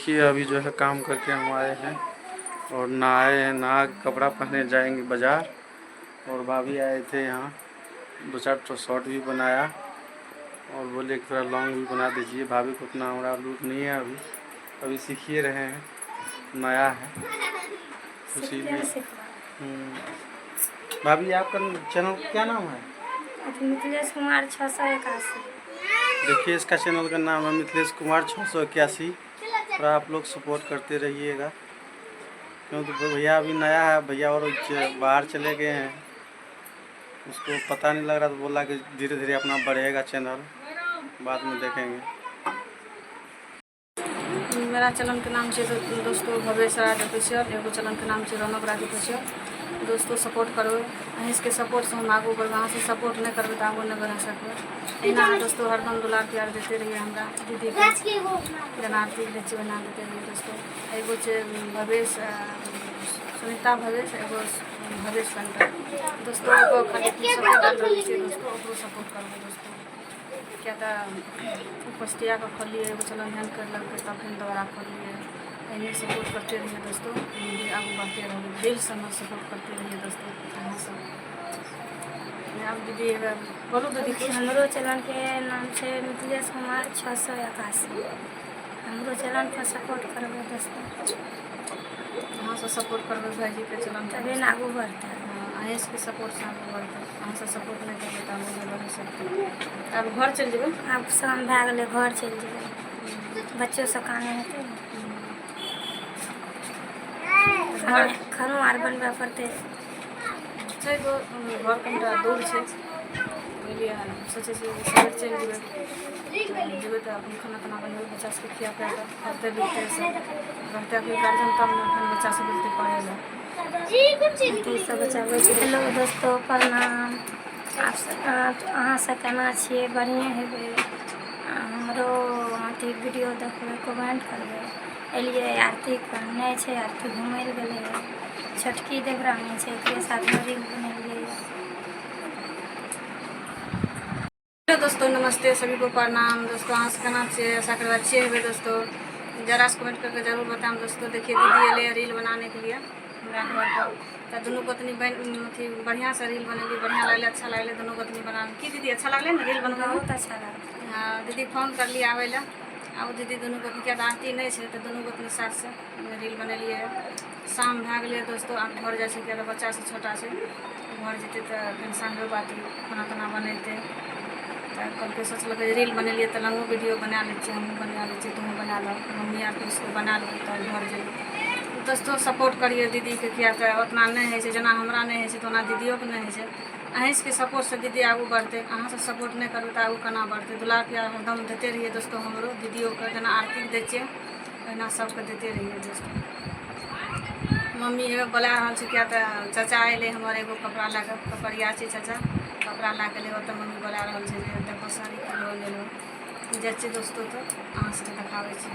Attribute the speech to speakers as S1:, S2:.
S1: देखिए अभी जो है काम करके हम आए हैं और नहाए हैं, नहा के कपड़ा पहने जाएंगे बाज़ार। और भाभी आए थे यहाँ, 2-4 तो शॉर्ट भी बनाया और बोले कि थोड़ा लॉन्ग भी बना दीजिए। भाभी को उतना हमारा लूट नहीं है, अभी सीख ही रहे हैं, नया है उसी में। भाभी आपका चैनल क्या नाम है?
S2: मिथिलेश कुमार 681।
S1: देखिए इसका चैनल का नाम है मिथिलेश कुमार 681। और आप लोग सपोर्ट करते रहिएगा, क्योंकि भैया अभी नया है, भैया और बाहर चले गए हैं, उसको पता नहीं लग रहा, तो बोला कि धीरे धीरे अपना बढ़ेगा चैनल, बाद में देखेंगे।
S3: मेरा चैनल के नाम है दोस्तों भवेश राज ऑफिशियल, एगो चैनल के नाम है रौनक राज ऑफिशियल। दोस्तों सपोर्ट करो, अहीं सपोर्ट से हम आगू बढ़, अहाँ से सपोर्ट नहीं करबे तो आगू नहीं बढ़ सकते। एना दोस्तों हरदम दुलार प्यार देते रहिए हमरा दीदी के, जना आरती बेची बना देते रहिए दोस्तों। एगो भवेश सुनीता भवेश, एगो भवेश सेंटर दोस्तों को खाली सपोर्ट डाल रही है दोस्तों, ओकरो सपोर्ट करबे दोस्तों। क्या था उपस्थिया का खोलिए, एगो चलन ध्यान कर लगे तब फिर दोबारा खोलिए। इन्हें सपोर्ट करते रहिए दोस्तों, आगे बढ़ते रहिए, दिल से हमें सपोर्ट करते रहिए दोस्तों। अहाँ सब आप दीदी बोलो दीदी।
S2: हमरो चैनल के नाम है मिथिलेश कुमार 681। हमरो चैनल पर सपोर्ट करबे दोस्तों,
S3: अहाँ से सपोर्ट करबे भाईजी के चैनल
S2: तभी ना आगू बढ़ता है।
S3: अहीं के सपोर्ट से आगू बढ़ता है, अहाँ से सपोर्ट नहीं करबे तो आगू नहीं बढ़ सकते। अब घर चल जेबे,
S2: आब शाम भए गेलै, घर चलि जेबै, बच्चो सब काने हेतै, खानो आर बनबे पड़तै।
S3: छै तो घर कनिटा दूर छै, बुझलिए सोचे सवेर चलि जेबै तो अपन खाना ताना बनबे, बच्चा सबके खिया पिया कऽ पढ़ते लिखते सब रहते, अभी गार्जियन तब ने अपन बच्चा सब बोलते पढ़े ला
S2: सब बच्चा बोलै छै। हेलो दोस्तों प्रणाम, अहाँ सब केना छियै? बढ़िए हेबै। हमरो अथी वीडियो देखबै, कमेंट करबै। एलियै आरती नहि छै, आरती घुमै लए गेलै, छोटकी देवरानी छै, एकरे साथ रील बनेलियै।
S3: दोस्तों नमस्ते, सभी को प्रणाम दोस्तों। अहाँ से केना छियै? आशा करबा अच्छे हेबै दोस्तों। जरा से कमेंट करके जरूर बताएं दोस्तों। देखिए दीदी एले रील बनाने के लिए हमरा घर पर, तो दुनू गोतनी अथी बढ़िया से रील बनेली, बढ़िया लगले, अच्छा लगले दुनू गोतनी बनाने की। दीदी अच्छा लगले ना रील बनबे?
S2: बहुत अच्छा लगल।
S3: हाँ दीदी फोन करलिए आबै लए, आब दीदी दुनू गोतनी के आरती नहीं है तो दुनू गोतनी साथ से रील बनेलिए। शाम भए गेलै दोस्तों, आब घर जाइ छै, किया बच्चा सब छोटा छै, घर जेतै तो फिर साँझो बाती खाना ताना बनेतै। कहलकै सोचलकै रील बनेलिए तो लंगो वीडियो बना लै छियै, हमहूँ बना लै छियै, तुमहूँ बना लो, मम्मी आर उसको बना लो तो घर जेबै। दोस्तों सपोर्ट करिए दीदीके, किया तो उतना नहीं है, जना हमरा नहीं है तो ओना दीदियोके नहीं है। अहीं के सपोर्ट से दीदी आगू बढ़ते, अहाँ से सपोर्ट नहीं करबै तो आगू केना बढ़ते। दुलार प्यार एकदम देते रहिए दोस्तों, हमरो दीदियोके जना आरती दै छियै ओहिना सबके देते रहिए दोस्तों। मम्मी एगो बोला रहल छै, किया तो चाचा अयलै हमर एगो कपड़ा लए कऽ, कपड़िया छै चाचा, कपड़ा लए के ओतऽ मम्मी बोला रहल छै जे देखो साड़ी किलो लेलो। जाइ छियै दोस्तों तो अहाँ सबके देखाबै छी।